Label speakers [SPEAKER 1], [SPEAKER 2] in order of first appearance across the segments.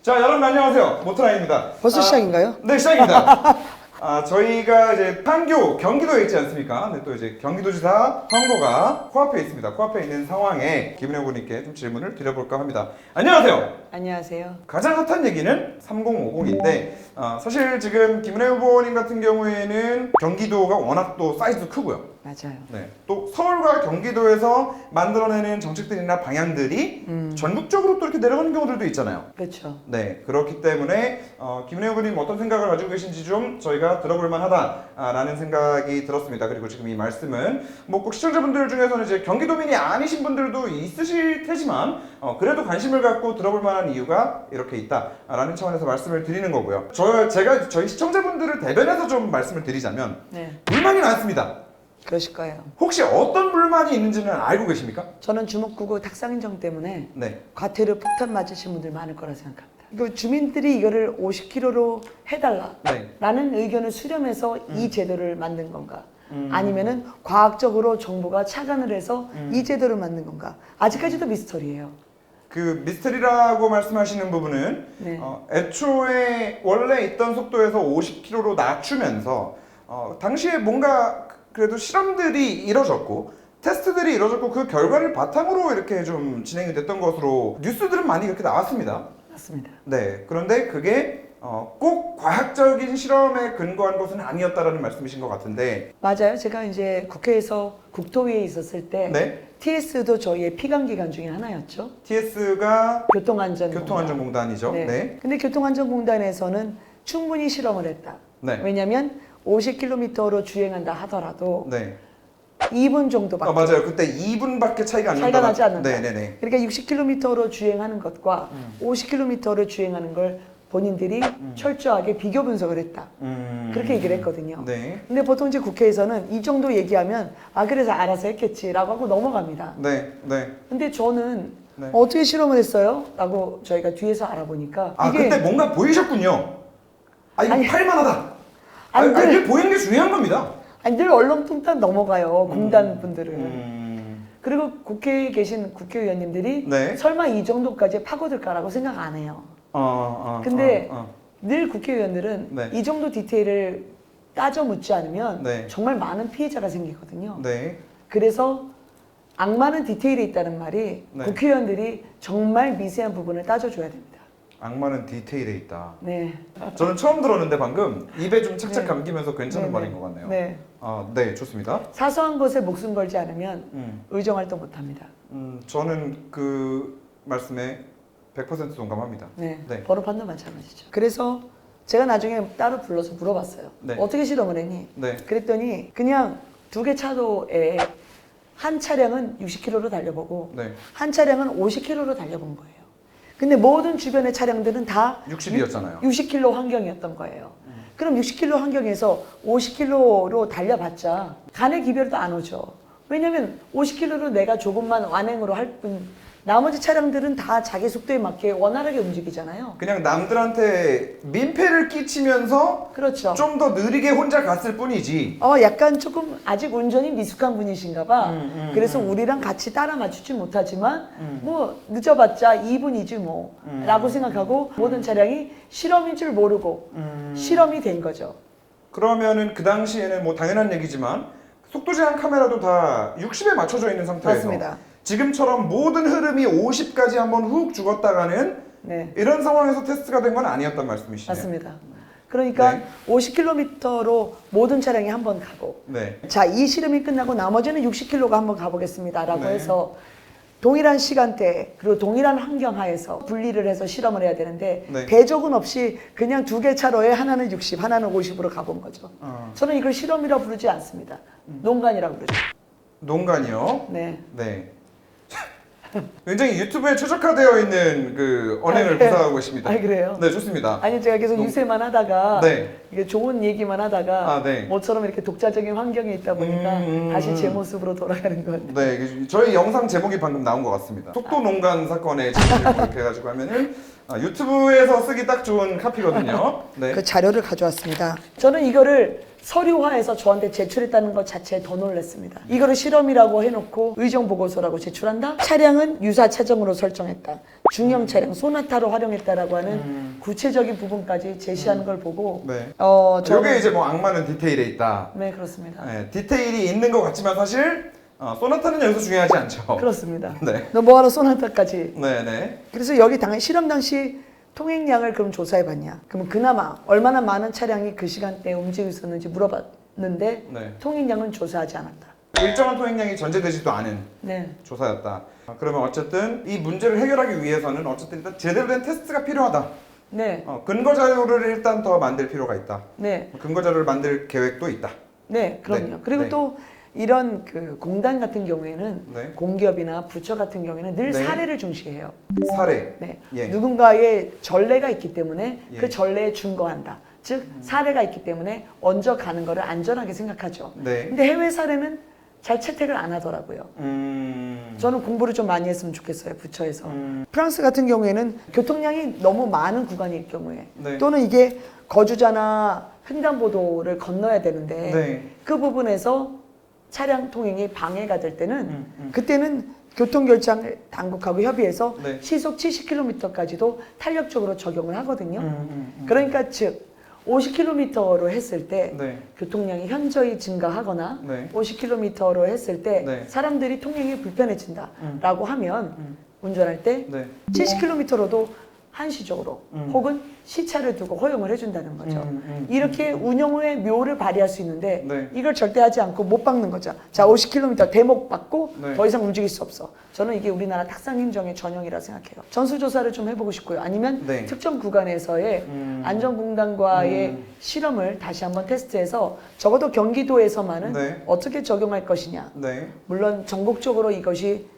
[SPEAKER 1] 자, 여러분 안녕하세요. 모트라인입니다.
[SPEAKER 2] 벌써 시작인가요?
[SPEAKER 1] 네, 시작입니다. 저희가 이제 판교, 경기도에 있지 않습니까? 네, 또 이제 경기도지사 선거가 코앞에 있습니다. 코앞에 있는 상황에 김은혜 후보님께 좀 질문을 드려볼까 합니다. 안녕하세요.
[SPEAKER 2] 안녕하세요.
[SPEAKER 1] 가장 핫한 얘기는 3050인데 사실 지금 김은혜 후보님 같은 경우에는 경기도가 워낙 또 사이즈도 크고요.
[SPEAKER 2] 맞아요.
[SPEAKER 1] 네, 또 서울과 경기도에서 만들어내는 정책들이나 방향들이 전국적으로 또 이렇게 내려가는 경우들도 있잖아요.
[SPEAKER 2] 그렇죠.
[SPEAKER 1] 네, 그렇기 때문에 김은혜 후보님 어떤 생각을 가지고 계신지 좀 저희가 들어볼 만하다라는 생각이 들었습니다. 그리고 지금 이 말씀은 뭐 꼭 시청자분들 중에서는 이제 경기도민이 아니신 분들도 있으실 테지만 그래도 관심을 갖고 들어볼 만한 이유가 이렇게 있다라는 차원에서 말씀을 드리는 거고요. 제가 저희 시청자분들을 대변해서 좀 말씀을 드리자면
[SPEAKER 2] 네.
[SPEAKER 1] 불만이 많습니다.
[SPEAKER 2] 그러실 거예요.
[SPEAKER 1] 혹시 어떤 불만이 있는지는 알고 계십니까?
[SPEAKER 2] 저는 주목구구 탁상 인정 때문에
[SPEAKER 1] 네.
[SPEAKER 2] 과태료 폭탄 맞으신 분들 많을 거라 생각합니다. 그 주민들이 이거를 50kg로 해달라라는
[SPEAKER 1] 네.
[SPEAKER 2] 의견을 수렴해서 이 제도를 만든 건가? 아니면은 과학적으로 정부가 착안을 해서 이 제도를 만든 건가? 아직까지도 미스터리예요.
[SPEAKER 1] 그 미스터리라고 말씀하시는 부분은
[SPEAKER 2] 네.
[SPEAKER 1] 애초에 원래 있던 속도에서 50km로 낮추면서 당시에 뭔가 그래도 실험들이 이뤄졌고 테스트들이 이뤄졌고 그 결과를 바탕으로 이렇게 좀 진행이 됐던 것으로 뉴스들은 많이 그렇게 나왔습니다.
[SPEAKER 2] 맞습니다.
[SPEAKER 1] 네, 그런데 그게 꼭 과학적인 실험에 근거한 것은 아니었다라는 말씀이신 것 같은데.
[SPEAKER 2] 맞아요. 제가 이제 국회에서 국토위에 있었을 때
[SPEAKER 1] 네.
[SPEAKER 2] TS도 저희의 피감 기관 중에 하나였죠.
[SPEAKER 1] TS가
[SPEAKER 2] 교통안전공단.
[SPEAKER 1] 교통안전공단이죠.
[SPEAKER 2] 네.
[SPEAKER 1] 네.
[SPEAKER 2] 근데 교통안전공단에서는 충분히 실험을 했다.
[SPEAKER 1] 네.
[SPEAKER 2] 왜냐하면 50km로 주행한다 하더라도
[SPEAKER 1] 네.
[SPEAKER 2] 2분 정도밖에
[SPEAKER 1] 맞아요. 그때 2분밖에 차이가 안
[SPEAKER 2] 차이가 나지 않는다.
[SPEAKER 1] 네네네.
[SPEAKER 2] 그러니까 60km로 주행하는 것과 50km를 주행하는 걸 본인들이 철저하게 비교 분석을 했다. 그렇게 얘기를 했거든요.
[SPEAKER 1] 네.
[SPEAKER 2] 근데 보통 이제 국회에서는 이 정도 얘기하면 그래서 알아서 했겠지라고 하고 넘어갑니다.
[SPEAKER 1] 네. 네.
[SPEAKER 2] 근데 저는
[SPEAKER 1] 네.
[SPEAKER 2] 어떻게 실험을 했어요? 라고 저희가 뒤에서 알아보니까 이게
[SPEAKER 1] 그때 뭔가 보이셨군요. 이거
[SPEAKER 2] 아니,
[SPEAKER 1] 팔만하다.
[SPEAKER 2] 아니,
[SPEAKER 1] 이게 보이는 게 중요한 겁니다.
[SPEAKER 2] 늘 얼렁뚱땅 넘어가요. 공단 분들은. 그리고 국회에 계신 국회의원님들이
[SPEAKER 1] 네.
[SPEAKER 2] 설마 이 정도까지 파고들까라고 생각 안 해요. 근데 늘 국회의원들은
[SPEAKER 1] 네.
[SPEAKER 2] 이 정도 디테일을 따져 묻지 않으면
[SPEAKER 1] 네.
[SPEAKER 2] 정말 많은 피해자가 생기거든요.
[SPEAKER 1] 네.
[SPEAKER 2] 그래서 악마는 디테일에 있다는 말이
[SPEAKER 1] 네.
[SPEAKER 2] 국회의원들이 정말 미세한 부분을 따져줘야 됩니다.
[SPEAKER 1] 악마는 디테일에 있다.
[SPEAKER 2] 네.
[SPEAKER 1] 저는 처음 들었는데 방금 입에 좀 착착
[SPEAKER 2] 네.
[SPEAKER 1] 감기면서 괜찮은
[SPEAKER 2] 네,
[SPEAKER 1] 말인
[SPEAKER 2] 네.
[SPEAKER 1] 것 같네요.
[SPEAKER 2] 네.
[SPEAKER 1] 네, 좋습니다.
[SPEAKER 2] 사소한 것에 목숨 걸지 않으면
[SPEAKER 1] 음.
[SPEAKER 2] 의정활동 못합니다.
[SPEAKER 1] 저는 그 말씀에 100% 동감합니다.
[SPEAKER 2] 네.
[SPEAKER 1] 네.
[SPEAKER 2] 번호판도 마찬가지죠. 그래서 제가 나중에 따로 불러서 물어봤어요.
[SPEAKER 1] 네.
[SPEAKER 2] 어떻게 실험을 했니?
[SPEAKER 1] 네.
[SPEAKER 2] 그랬더니 그냥 두 개 차도에 한 차량은 60km로 달려보고
[SPEAKER 1] 네.
[SPEAKER 2] 한 차량은 50km로 달려본 거예요. 근데 모든 주변의 차량들은 다
[SPEAKER 1] 60이었잖아요.
[SPEAKER 2] 60km 환경이었던 거예요. 그럼 60km 환경에서 50km로 달려봤자 간의 기별도 안 오죠. 왜냐면 50km로 내가 조금만 완행으로 할 뿐 나머지 차량들은 다 자기 속도에 맞게 원활하게 움직이잖아요.
[SPEAKER 1] 그냥 남들한테 민폐를 끼치면서
[SPEAKER 2] 그렇죠.
[SPEAKER 1] 좀 더 느리게 혼자 갔을 뿐이지.
[SPEAKER 2] 약간 조금 아직 운전이 미숙한 분이신가 봐. 그래서 우리랑 같이 따라 맞추지 못하지만 뭐 늦어봤자 2분이지 뭐 라고 생각하고 모든 차량이 실험인 줄 모르고 실험이 된 거죠.
[SPEAKER 1] 그러면은 그 당시에는 뭐 당연한 얘기지만 속도 제한 카메라도 다 60에 맞춰져 있는 상태에서
[SPEAKER 2] 맞습니다.
[SPEAKER 1] 지금처럼 모든 흐름이 50까지 한번 훅 죽었다가는
[SPEAKER 2] 네.
[SPEAKER 1] 이런 상황에서 테스트가 된 건 아니었단 말씀이시네요.
[SPEAKER 2] 맞습니다. 그러니까
[SPEAKER 1] 네.
[SPEAKER 2] 50km로 모든 차량이 한번 가고
[SPEAKER 1] 네.
[SPEAKER 2] 자, 이 실험이 끝나고 나머지는 60km가 한번 가보겠습니다 라고
[SPEAKER 1] 네.
[SPEAKER 2] 해서 동일한 시간대 그리고 동일한 환경 하에서 분리를 해서 실험을 해야 되는데
[SPEAKER 1] 네.
[SPEAKER 2] 대조군 없이 그냥 두 개 차로에 하나는 60, 하나는 50으로 가본 거죠. 저는 이걸 실험이라 부르지 않습니다. 농간이라고 그러죠.
[SPEAKER 1] 농간이요.
[SPEAKER 2] 네.
[SPEAKER 1] 네. 굉장히 유튜브에 최적화되어 있는 그 언행을
[SPEAKER 2] 그래요?
[SPEAKER 1] 구사하고 계십니다.
[SPEAKER 2] 그래요?
[SPEAKER 1] 네, 좋습니다.
[SPEAKER 2] 아니 제가 계속 유세만 하다가
[SPEAKER 1] 네.
[SPEAKER 2] 이게 좋은 얘기만 하다가
[SPEAKER 1] 네.
[SPEAKER 2] 모처럼 이렇게 독자적인 환경에 있다 보니까 다시 제 모습으로 돌아가는 것 같아요.
[SPEAKER 1] 네, 저희 영상 제목이 방금 나온 것 같습니다. 속도 농간 사건의 진실을 기록해가지고 하면은 유튜브에서 쓰기 딱 좋은 카피거든요. 네.
[SPEAKER 2] 그 자료를 가져왔습니다. 저는 이거를 서류화해서 저한테 제출했다는 것 자체에 더 놀랐습니다. 이거를 실험이라고 해놓고 의정보고서라고 제출한다? 차량은 유사 차종으로 설정했다. 중형 차량, 소나타로 활용했다라고 하는 구체적인 부분까지 제시하는 걸 보고
[SPEAKER 1] 네.
[SPEAKER 2] 저는
[SPEAKER 1] 이게 이제 뭐 악마는 디테일에 있다.
[SPEAKER 2] 네, 그렇습니다.
[SPEAKER 1] 네, 디테일이 있는 것 같지만 사실 소나타는 여기서 중요하지 않죠.
[SPEAKER 2] 그렇습니다.
[SPEAKER 1] 네.
[SPEAKER 2] 너 뭐하러 소나타까지.
[SPEAKER 1] 네네.
[SPEAKER 2] 그래서 여기 실험 당시 통행량을 그럼 조사해봤냐? 그럼 그나마 얼마나 많은 차량이 그 시간대에 움직이고 있었는지 물어봤는데
[SPEAKER 1] 네.
[SPEAKER 2] 통행량은 조사하지 않았다.
[SPEAKER 1] 일정한 통행량이 전제되지도 않은
[SPEAKER 2] 네.
[SPEAKER 1] 조사였다. 그러면 어쨌든 이 문제를 해결하기 위해서는 어쨌든 일단 제대로 된 테스트가 필요하다.
[SPEAKER 2] 네.
[SPEAKER 1] 근거 자료를 일단 더 만들 필요가 있다.
[SPEAKER 2] 네.
[SPEAKER 1] 근거 자료를 만들 계획도 있다.
[SPEAKER 2] 네, 그럼요.
[SPEAKER 1] 네.
[SPEAKER 2] 그리고
[SPEAKER 1] 네.
[SPEAKER 2] 또 이런 그 공단 같은 경우에는
[SPEAKER 1] 네.
[SPEAKER 2] 공기업이나 부처 같은 경우에는 늘
[SPEAKER 1] 네.
[SPEAKER 2] 사례를 중시해요.
[SPEAKER 1] 사례.
[SPEAKER 2] 네.
[SPEAKER 1] 예.
[SPEAKER 2] 누군가의 전례가 있기 때문에
[SPEAKER 1] 예.
[SPEAKER 2] 그 전례에 준거한다. 즉 사례가 있기 때문에 얹어 가는 거를 안전하게 생각하죠.
[SPEAKER 1] 네.
[SPEAKER 2] 근데 해외 사례는 잘 채택을 안 하더라고요. 저는 공부를 좀 많이 했으면 좋겠어요, 부처에서. 프랑스 같은 경우에는 교통량이 너무 많은 구간일 경우에
[SPEAKER 1] 네.
[SPEAKER 2] 또는 이게 거주자나 횡단보도를 건너야 되는데
[SPEAKER 1] 네.
[SPEAKER 2] 그 부분에서 차량 통행이 방해가 될 때는 그때는 교통결장 당국하고 협의해서
[SPEAKER 1] 네.
[SPEAKER 2] 시속 70km까지도 탄력적으로 적용을 하거든요. 그러니까 즉 50km로 했을 때
[SPEAKER 1] 네.
[SPEAKER 2] 교통량이 현저히 증가하거나
[SPEAKER 1] 네.
[SPEAKER 2] 50km로 했을 때
[SPEAKER 1] 네.
[SPEAKER 2] 사람들이 통행이 불편해진다라고 하면 운전할 때
[SPEAKER 1] 네.
[SPEAKER 2] 70km로도 한시적으로 혹은 시차를 두고 허용을 해준다는 거죠. 이렇게 운영의 묘를 발휘할 수 있는데
[SPEAKER 1] 네.
[SPEAKER 2] 이걸 절대 하지 않고 못 박는 거죠. 자, 50km 대목 받고
[SPEAKER 1] 네.
[SPEAKER 2] 더 이상 움직일 수 없어. 저는 이게 우리나라 탁상행정의 전형이라 생각해요. 전수조사를 좀 해보고 싶고요. 아니면
[SPEAKER 1] 네.
[SPEAKER 2] 특정 구간에서의 안전공단과의 실험을 다시 한번 테스트해서 적어도 경기도에서만은
[SPEAKER 1] 네.
[SPEAKER 2] 어떻게 적용할 것이냐.
[SPEAKER 1] 네.
[SPEAKER 2] 물론 전국적으로 이것이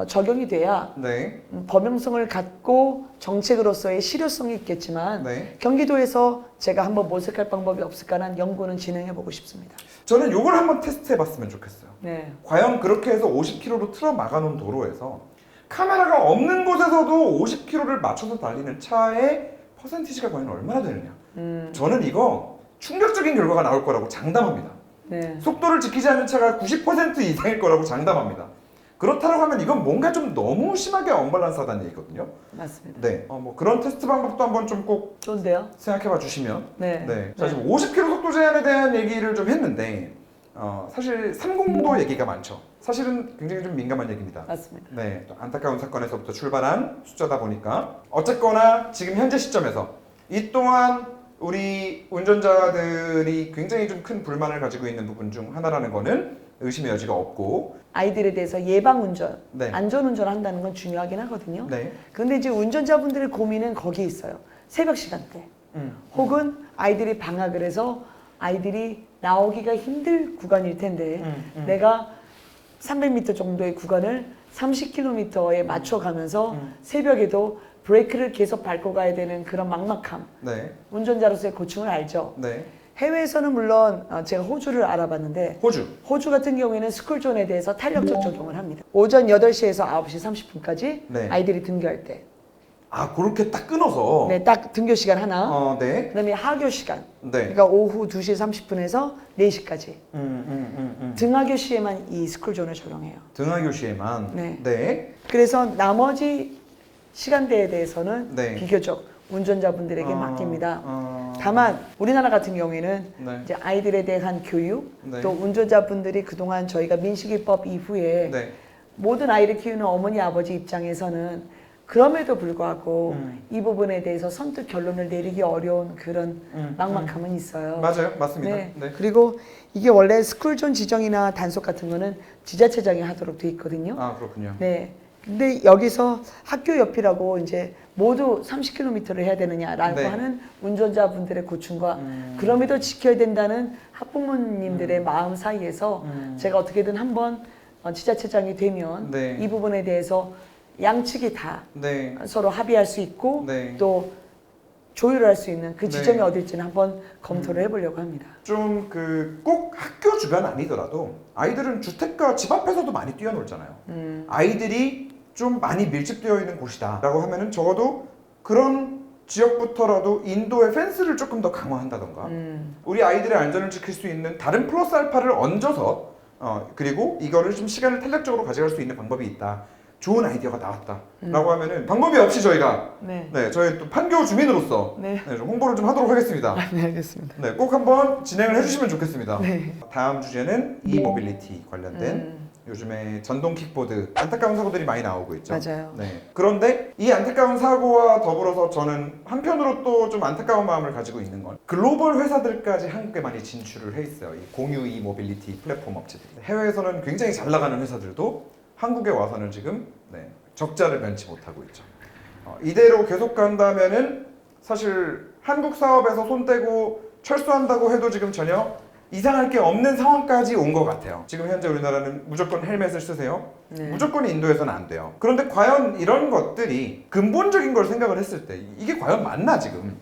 [SPEAKER 2] 적용이 돼야
[SPEAKER 1] 네.
[SPEAKER 2] 범용성을 갖고 정책으로서의 실효성이 있겠지만
[SPEAKER 1] 네.
[SPEAKER 2] 경기도에서 제가 한번 모색할 방법이 없을까라는 연구는 진행해보고 싶습니다.
[SPEAKER 1] 저는 요걸 한번 테스트해봤으면 좋겠어요.
[SPEAKER 2] 네,
[SPEAKER 1] 과연 그렇게 해서 50km로 틀어 막아놓은 도로에서 카메라가 없는 곳에서도 50km를 맞춰서 달리는 차의 퍼센티지가 과연 얼마나 되느냐. 저는 이거 충격적인 결과가 나올 거라고 장담합니다.
[SPEAKER 2] 네,
[SPEAKER 1] 속도를 지키지 않는 차가 90% 이상일 거라고 장담합니다. 그렇다고 하면 이건 뭔가 좀 너무 심하게 언밸런스하다는 얘기거든요.
[SPEAKER 2] 맞습니다.
[SPEAKER 1] 네, 뭐 그런 테스트 방법도 한번 좀 꼭
[SPEAKER 2] 좋은데요?
[SPEAKER 1] 생각해봐 주시면.
[SPEAKER 2] 네.
[SPEAKER 1] 자, 지금 50km 속도 제한에 대한 얘기를 좀 했는데 사실 30도 얘기가 많죠. 사실은 굉장히 좀 민감한 얘기입니다.
[SPEAKER 2] 맞습니다.
[SPEAKER 1] 네, 또 안타까운 사건에서부터 출발한 숫자다 보니까 어쨌거나 지금 현재 시점에서 이 또한 우리 운전자들이 굉장히 좀 큰 불만을 가지고 있는 부분 중 하나라는 거는 의심의 여지가 없고
[SPEAKER 2] 아이들에 대해서 예방운전,
[SPEAKER 1] 네.
[SPEAKER 2] 안전운전을 한다는 건 중요하긴 하거든요.
[SPEAKER 1] 네.
[SPEAKER 2] 근데 이제 운전자분들의 고민은 거기에 있어요. 새벽 시간대. 혹은 아이들이 방학을 해서 아이들이 나오기가 힘들 구간일 텐데 내가 300m 정도의 구간을 30km에 맞춰가면서 새벽에도 브레이크를 계속 밟고 가야 되는 그런 막막함.
[SPEAKER 1] 네.
[SPEAKER 2] 운전자로서의 고충을 알죠.
[SPEAKER 1] 네.
[SPEAKER 2] 해외에서는 물론 제가 호주를 알아봤는데
[SPEAKER 1] 호주
[SPEAKER 2] 같은 경우에는 스쿨존에 대해서 탄력적 적용을 합니다. 오전 8시에서 9시 30분까지
[SPEAKER 1] 네.
[SPEAKER 2] 아이들이 등교할 때.
[SPEAKER 1] 그렇게 딱 끊어서
[SPEAKER 2] 네, 딱 등교 시간 하나.
[SPEAKER 1] 네.
[SPEAKER 2] 그다음에 하교 시간.
[SPEAKER 1] 네.
[SPEAKER 2] 그러니까 오후 2시 30분에서 4시까지. 등하교 시에만 이 스쿨존을 적용해요.
[SPEAKER 1] 등하교 시에만.
[SPEAKER 2] 네.
[SPEAKER 1] 네.
[SPEAKER 2] 그래서 나머지 시간대에 대해서는
[SPEAKER 1] 네.
[SPEAKER 2] 비교적 운전자분들에게 맡깁니다. 다만 우리나라 같은 경우에는
[SPEAKER 1] 네.
[SPEAKER 2] 이제 아이들에 대한 교육,
[SPEAKER 1] 네.
[SPEAKER 2] 또 운전자분들이 그동안 저희가 민식이법 이후에
[SPEAKER 1] 네.
[SPEAKER 2] 모든 아이를 키우는 어머니 아버지 입장에서는 그럼에도 불구하고 이 부분에 대해서 선뜻 결론을 내리기 어려운 그런 막막함은 있어요.
[SPEAKER 1] 맞아요. 맞습니다.
[SPEAKER 2] 네.
[SPEAKER 1] 네.
[SPEAKER 2] 그리고 이게 원래 스쿨존 지정이나 단속 같은 거는 지자체장이 하도록 돼 있거든요.
[SPEAKER 1] 그렇군요.
[SPEAKER 2] 네. 근데 여기서 학교 옆이라고 이제 모두 30km를 해야 되느냐라고
[SPEAKER 1] 네.
[SPEAKER 2] 하는 운전자분들의 고충과 그럼에도 지켜야 된다는 학부모님들의 마음 사이에서 제가 어떻게든 한번 지자체장이 되면
[SPEAKER 1] 네.
[SPEAKER 2] 이 부분에 대해서 양측이 다
[SPEAKER 1] 네.
[SPEAKER 2] 서로 합의할 수 있고
[SPEAKER 1] 네.
[SPEAKER 2] 또 조율할 수 있는 그 지점이
[SPEAKER 1] 네.
[SPEAKER 2] 어딜지는 한번 검토를 해보려고 합니다.
[SPEAKER 1] 좀 꼭 학교 주변 아니더라도 아이들은 주택가 집 앞에서도 많이 뛰어놀잖아요. 아이들이 좀 많이 밀집되어 있는 곳이다 라고 하면은 적어도 그런 지역부터라도 인도의 펜스를 조금 더 강화한다던가 우리 아이들의 안전을 지킬 수 있는 다른 플러스 알파를 얹어서 그리고 이거를 좀 시간을 탄력적으로 가져갈 수 있는 방법이 있다. 좋은 아이디어가 나왔다라고 하면은 방법이 없이 저희가
[SPEAKER 2] 네.
[SPEAKER 1] 저희 또 판교 주민으로서
[SPEAKER 2] 네.
[SPEAKER 1] 좀 홍보를 좀 하도록 하겠습니다.
[SPEAKER 2] 네, 알겠습니다.
[SPEAKER 1] 네, 꼭 한번 진행을 해주시면 좋겠습니다.
[SPEAKER 2] 네.
[SPEAKER 1] 다음 주제는 이모빌리티 관련된 요즘에 전동 킥보드 안타까운 사고들이 많이 나오고 있죠.
[SPEAKER 2] 맞아요.
[SPEAKER 1] 네. 그런데 이 안타까운 사고와 더불어서 저는 한편으로 또 좀 안타까운 마음을 가지고 있는 건 글로벌 회사들까지 한국에 많이 진출을 해 있어요. 이 공유 이모빌리티 플랫폼 업체들이. 해외에서는 굉장히 잘 나가는 회사들도 한국에 와서는 지금 적자를 면치 못하고 있죠. 이대로 계속 간다면은 사실 한국 사업에서 손 떼고 철수한다고 해도 지금 전혀 이상할 게 없는 상황까지 온 것 같아요. 지금 현재 우리나라는 무조건 헬멧을 쓰세요.
[SPEAKER 2] 네.
[SPEAKER 1] 무조건 인도에서는 안 돼요. 그런데 과연 이런 것들이 근본적인 걸 생각을 했을 때 이게 과연 맞나 지금?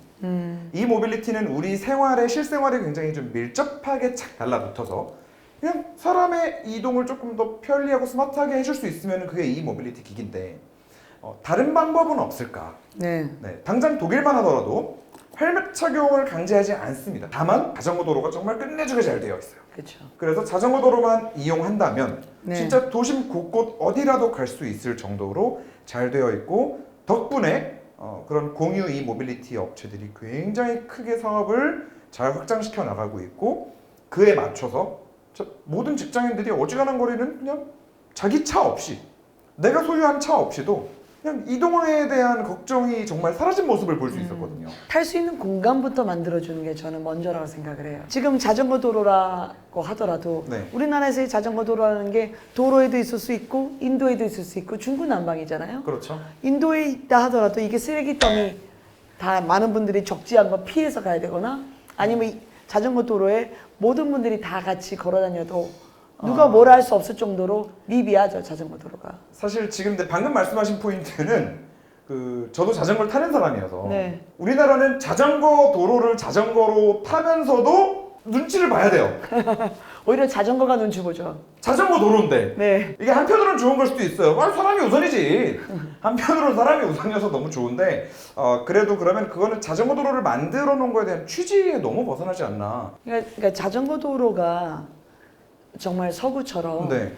[SPEAKER 1] 이 모빌리티는 우리 생활에 실생활에 굉장히 좀 밀접하게 착 달라붙어서 그냥 사람의 이동을 조금 더 편리하고 스마트하게 해줄 수 있으면 그게 이 모빌리티 기기인데 다른 방법은 없을까?
[SPEAKER 2] 네.
[SPEAKER 1] 당장 독일만 하더라도 헬멧 착용을 강제하지 않습니다. 다만 자전거 도로가 정말 끝내주게 잘 되어 있어요.
[SPEAKER 2] 그렇죠.
[SPEAKER 1] 그래서 자전거 도로만 이용한다면
[SPEAKER 2] 네.
[SPEAKER 1] 진짜 도심 곳곳 어디라도 갈 수 있을 정도로 잘 되어 있고 덕분에 그런 공유 이 모빌리티 업체들이 굉장히 크게 사업을 잘 확장시켜 나가고 있고 그에 맞춰서 모든 직장인들이 어지간한 거리는 그냥 자기 차 없이 내가 소유한 차 없이도 그냥 이동에 대한 걱정이 정말 사라진 모습을 볼 수 있었거든요.
[SPEAKER 2] 탈 수 있는 공간부터 만들어주는 게 저는 먼저라고 생각을 해요. 지금 자전거 도로라고 하더라도
[SPEAKER 1] 네.
[SPEAKER 2] 우리나라에서의 자전거 도로라는 게 도로에도 있을 수 있고 인도에도 있을 수 있고 중구난방이잖아요.
[SPEAKER 1] 그렇죠.
[SPEAKER 2] 인도에 있다 하더라도 이게 쓰레기더미 다 많은 분들이 적지한 거 피해서 가야 되거나 아니면 이 자전거 도로에 모든 분들이 다 같이 걸어 다녀도 누가 뭐라 할 수 없을 정도로 미비하죠, 자전거 도로가.
[SPEAKER 1] 사실 지금 방금 말씀하신 포인트는 저도 자전거를 타는 사람이어서
[SPEAKER 2] 네.
[SPEAKER 1] 우리나라는 자전거 도로를 자전거로 타면서도 눈치를 봐야 돼요.
[SPEAKER 2] 오히려 자전거가 눈치 보죠.
[SPEAKER 1] 자전거 도로인데
[SPEAKER 2] 네.
[SPEAKER 1] 이게 한편으로는 좋은 걸 수도 있어요. 사람이 우선이지. 한편으로는 사람이 우선이어서 너무 좋은데 그래도 그러면 그거는 자전거 도로를 만들어 놓은 거에 대한 취지에 너무 벗어나지 않나.
[SPEAKER 2] 그러니까 자전거 도로가 정말 서구처럼
[SPEAKER 1] 네.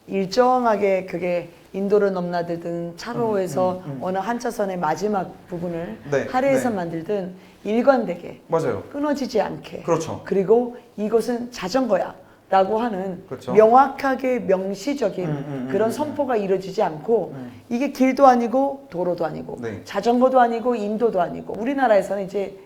[SPEAKER 2] 일정하게 그게 인도를 넘나들든 차로에서 어느 한 차선의 마지막 부분을
[SPEAKER 1] 네,
[SPEAKER 2] 할애해서
[SPEAKER 1] 네.
[SPEAKER 2] 만들든 일관되게
[SPEAKER 1] 맞아요.
[SPEAKER 2] 끊어지지 않게
[SPEAKER 1] 그렇죠.
[SPEAKER 2] 그리고 이것은 자전거야 라고 하는
[SPEAKER 1] 그렇죠.
[SPEAKER 2] 명확하게 명시적인 그런 선포가 이루어지지 않고 이게 길도 아니고 도로도 아니고
[SPEAKER 1] 네.
[SPEAKER 2] 자전거도 아니고 인도도 아니고 우리나라에서는 이제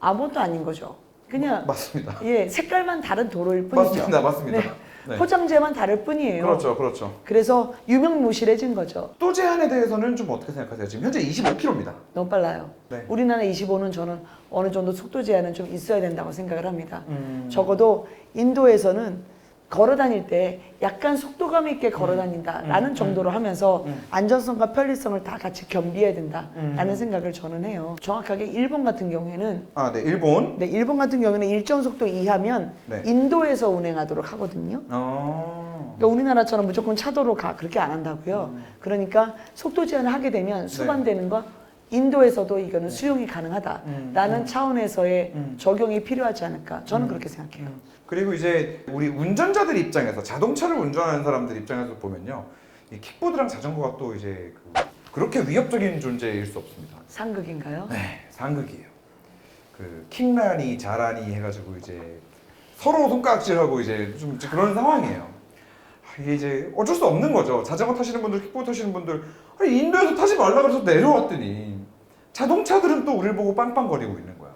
[SPEAKER 2] 아무것도 아닌 거죠. 그냥
[SPEAKER 1] 맞습니다.
[SPEAKER 2] 예 색깔만 다른 도로일 뿐이죠.
[SPEAKER 1] 맞습니다.
[SPEAKER 2] 네.
[SPEAKER 1] 네.
[SPEAKER 2] 포장재만 다를 뿐이에요.
[SPEAKER 1] 그렇죠.
[SPEAKER 2] 그래서 유명무실해진 거죠.
[SPEAKER 1] 속도 제한에 대해서는 좀 어떻게 생각하세요? 지금 현재 25km입니다.
[SPEAKER 2] 너무 빨라요.
[SPEAKER 1] 네.
[SPEAKER 2] 우리나라 25는 저는 어느 정도 속도 제한은 좀 있어야 된다고 생각을 합니다. 적어도 인도에서는 걸어 다닐 때 약간 속도감 있게 걸어 다닌다라는 정도로 하면서 안전성과 편리성을 다 같이 겸비해야 된다라는 생각을 저는 해요. 정확하게 일본 같은 경우에는
[SPEAKER 1] 네, 일본.
[SPEAKER 2] 네, 일본 같은 경우에는 일정 속도 이하면
[SPEAKER 1] 네.
[SPEAKER 2] 인도에서 운행하도록 하거든요. 그러니까 우리나라처럼 무조건 차도로 그렇게 안 한다고요. 그러니까 속도 제한을 하게 되면 수반되는 거 인도에서도 이거는 수용이 가능하다라는 차원에서의 적용이 필요하지 않을까 저는 그렇게 생각해요.
[SPEAKER 1] 그리고 이제 우리 운전자들 입장에서 자동차를 운전하는 사람들 입장에서 보면요, 이 킥보드랑 자전거가 또 이제 그렇게 위협적인 존재일 수 없습니다.
[SPEAKER 2] 상극인가요?
[SPEAKER 1] 네, 상극이에요. 킥라니 자라니 해가지고 이제 서로 손가락질하고 이제 좀 그런 상황이에요. 이게 이제 어쩔 수 없는 거죠. 자전거 타시는 분들, 킥보드 타시는 분들, 아니 인도에서 타지 말라 그래서 내려왔더니 자동차들은 또 우리를 보고 빵빵거리고 있는 거야.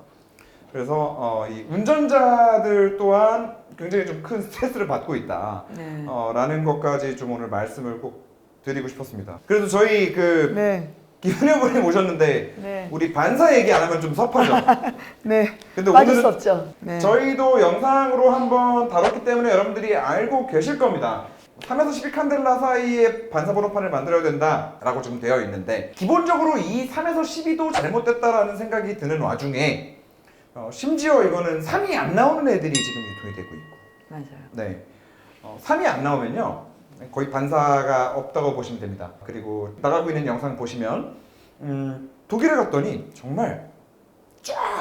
[SPEAKER 1] 그래서 이 운전자들 또한 굉장히 좀 큰 스트레스를 받고 있다.
[SPEAKER 2] 네.
[SPEAKER 1] 라는 것까지 좀 오늘 말씀을 꼭 드리고 싶었습니다. 그래도 저희
[SPEAKER 2] 네.
[SPEAKER 1] 김은혜 분님 오셨는데
[SPEAKER 2] 네.
[SPEAKER 1] 우리 반사 얘기 안 하면 좀 섭하죠.
[SPEAKER 2] 네.
[SPEAKER 1] 근데
[SPEAKER 2] 빠질
[SPEAKER 1] 오늘은
[SPEAKER 2] 수 없죠. 네.
[SPEAKER 1] 저희도 영상으로 한번 다뤘기 때문에 여러분들이 알고 계실 겁니다. 3에서 12칸델라 사이에 반사번호판을 만들어야 된다라고 지금 되어 있는데 기본적으로 이 3에서 12도 잘못됐다라는 생각이 드는 와중에 심지어 이거는 3이 안 나오는 애들이 지금 유통이 되고 있고
[SPEAKER 2] 맞아요.
[SPEAKER 1] 네, 3이 안 나오면요 거의 반사가 없다고 보시면 됩니다. 그리고 나가고 있는 영상 보시면 독일에 갔더니 정말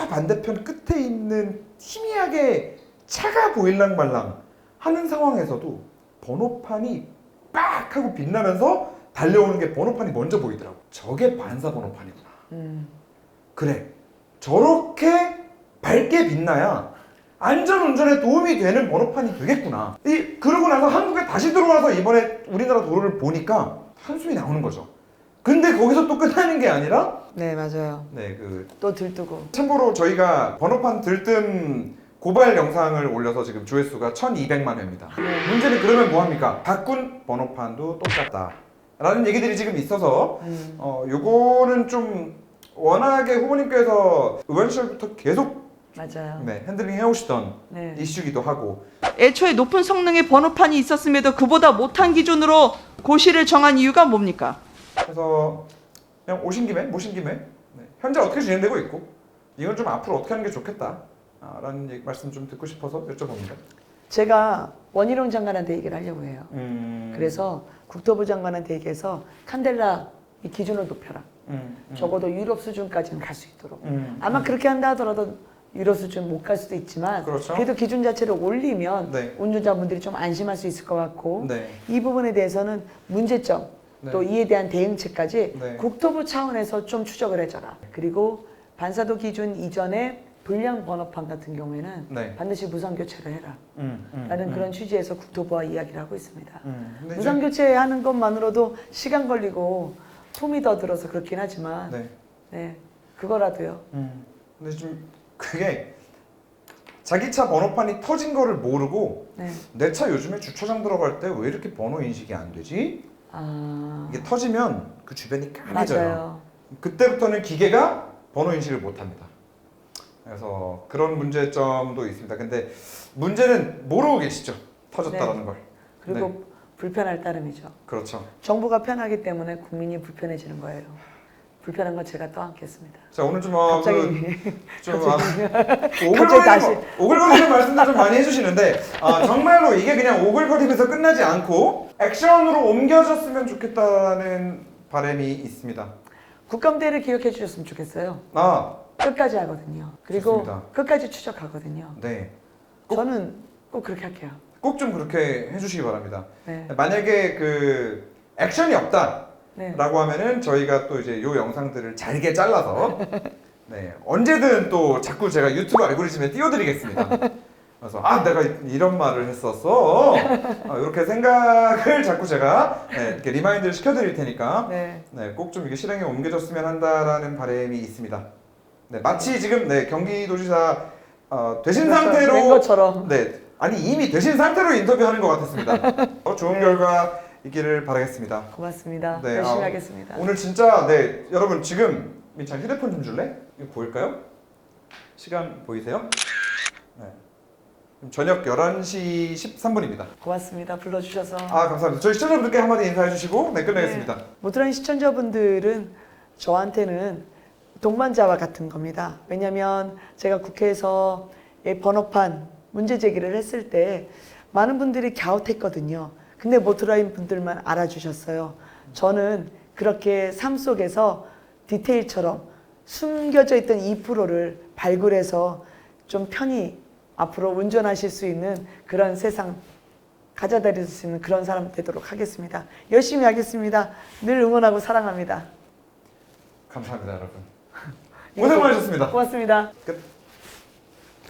[SPEAKER 1] 반대편 끝에 있는 희미하게 차가 보일랑 말랑 하는 상황에서도 번호판이 빡 하고 빛나면서 달려오는 게 번호판이 먼저 보이더라고. 저게 반사 번호판이구나. 그래, 저렇게 밝게 빛나야 안전운전에 도움이 되는 번호판이 되겠구나. 그러고 나서 한국에 다시 들어와서 이번에 우리나라 도로를 보니까 한숨이 나오는 거죠. 근데 거기서 또 끝나는 게 아니라
[SPEAKER 2] 네, 맞아요.
[SPEAKER 1] 네,
[SPEAKER 2] 또 들뜨고.
[SPEAKER 1] 참고로 저희가 번호판 들뜸 고발 영상을 올려서 지금 조회수가 1200만 회입니다. 문제는 그러면 뭐합니까? 바꾼 번호판도 똑같다 라는 얘기들이 지금 있어서 요거는 좀 워낙에 후보님께서 의원 시절부터 계속
[SPEAKER 2] 맞아요.
[SPEAKER 1] 네, 핸들링 해오시던
[SPEAKER 2] 네.
[SPEAKER 1] 이슈기도 하고.
[SPEAKER 3] 애초에 높은 성능의 번호판이 있었음에도 그보다 못한 기준으로 고시를 정한 이유가 뭡니까?
[SPEAKER 1] 그래서 그냥 오신 김에 모신 김에 네, 현재 어떻게 진행되고 있고 이건 좀 앞으로 어떻게 하는 게 좋겠다 라는 말씀 좀 듣고 싶어서 여쭤봅니다.
[SPEAKER 2] 제가 원희룡 장관한테 얘기를 하려고 해요. 그래서 국토부 장관한테 얘기해서 칸델라 이 기준을 높여라. 적어도 유럽 수준까지는 갈 수 있도록. 아마 그렇게 한다 하더라도 유럽 수준 못 갈 수도 있지만
[SPEAKER 1] 그렇죠.
[SPEAKER 2] 그래도 기준 자체를 올리면
[SPEAKER 1] 네.
[SPEAKER 2] 운전자분들이 좀 안심할 수 있을 것 같고
[SPEAKER 1] 네.
[SPEAKER 2] 이 부분에 대해서는 문제점
[SPEAKER 1] 네.
[SPEAKER 2] 또 이에 대한 대응책까지
[SPEAKER 1] 네.
[SPEAKER 2] 국토부 차원에서 좀 추적을 해줘라. 그리고 반사도 기준 이전에 불량 번호판 같은 경우에는
[SPEAKER 1] 네.
[SPEAKER 2] 반드시 무상 교체를 해라. 라는 그런 취지에서 국토부와 이야기를 하고 있습니다.
[SPEAKER 1] 근데
[SPEAKER 2] 무상 교체하는 것만으로도 시간 걸리고 폼이 더 들어서 그렇긴 하지만
[SPEAKER 1] 네.
[SPEAKER 2] 네, 그거라도요.
[SPEAKER 1] 근데 좀 그게 자기 차 번호판이 터진 거를 모르고
[SPEAKER 2] 네.
[SPEAKER 1] 내 차 요즘에 주차장 들어갈 때 왜 이렇게 번호 인식이 안 되지?
[SPEAKER 2] 아,
[SPEAKER 1] 이게 터지면 그 주변이 까매져요.
[SPEAKER 2] 맞아요.
[SPEAKER 1] 그때부터는 기계가 번호 인식을 못 합니다. 그래서 그런 문제점도 있습니다. 근데 문제는 모르고 계시죠. 터졌다라는 걸.
[SPEAKER 2] 그리고
[SPEAKER 1] 네.
[SPEAKER 2] 불편할 따름이죠.
[SPEAKER 1] 그렇죠.
[SPEAKER 2] 정부가 편하기 때문에 국민이 불편해지는 거예요. 불편한 건 제가 떠안겠습니다.
[SPEAKER 1] 자, 오늘 좀
[SPEAKER 2] 갑자기 다시.
[SPEAKER 1] 오글거리는 말씀도 좀 많이 해주시는데 정말로 이게 그냥 오글거리면서 끝나지 않고 액션으로 옮겨졌으면 좋겠다는 바람이 있습니다.
[SPEAKER 2] 국감대를 기억해 주셨으면 좋겠어요. 끝까지 하거든요. 그리고
[SPEAKER 1] 좋습니다.
[SPEAKER 2] 끝까지 추적하거든요.
[SPEAKER 1] 네.
[SPEAKER 2] 저는 꼭 그렇게 할게요.
[SPEAKER 1] 꼭 좀 그렇게 해주시기 바랍니다.
[SPEAKER 2] 네.
[SPEAKER 1] 만약에 그 액션이 없다.
[SPEAKER 2] 네.
[SPEAKER 1] 라고 하면은 저희가 또 이제 요 영상들을 잘게 잘라서 네, 언제든 또 자꾸 제가 유튜브 알고리즘에 띄워드리겠습니다. 그래서 내가 이런 말을 했었어. 이렇게 생각을 자꾸 제가 네, 이렇게 리마인드를 시켜드릴 테니까
[SPEAKER 2] 네.
[SPEAKER 1] 네, 꼭 좀 이게 실행에 옮겨졌으면 한다라는 바람이 있습니다. 네, 마치 지금 네, 경기도지사 되신
[SPEAKER 2] 된
[SPEAKER 1] 상태로
[SPEAKER 2] 것처럼.
[SPEAKER 1] 네, 아니 이미 되신 상태로 인터뷰하는 것 같았습니다. 좋은 결과 있기를 바라겠습니다.
[SPEAKER 2] 고맙습니다.
[SPEAKER 1] 네,
[SPEAKER 2] 열심히 하겠습니다.
[SPEAKER 1] 오늘 진짜 네 여러분 지금 민찬 휴대폰 좀 줄래? 이거 보일까요? 시간 보이세요? 네. 저녁 11시 13분입니다.
[SPEAKER 2] 고맙습니다. 불러주셔서.
[SPEAKER 1] 감사합니다. 저희 시청자분들께 한마디 인사해 주시고 네 끝내겠습니다.
[SPEAKER 2] 네. 모트라인 시청자분들은 저한테는 동반자와 같은 겁니다. 왜냐하면 제가 국회에서 이 번호판 문제 제기를 했을 때 많은 분들이 갸웃했거든요. 근데 모트라인 분들만 알아주셨어요. 저는 그렇게 삶 속에서 디테일처럼 숨겨져 있던 2%를 발굴해서 좀 편히 앞으로 운전하실 수 있는 그런 세상 가져다 드릴 수 있는 그런 사람 되도록 하겠습니다. 열심히 하겠습니다. 늘 응원하고 사랑합니다.
[SPEAKER 1] 감사합니다 여러분. 고생 많으셨습니다.
[SPEAKER 2] 고맙습니다.
[SPEAKER 1] 끝.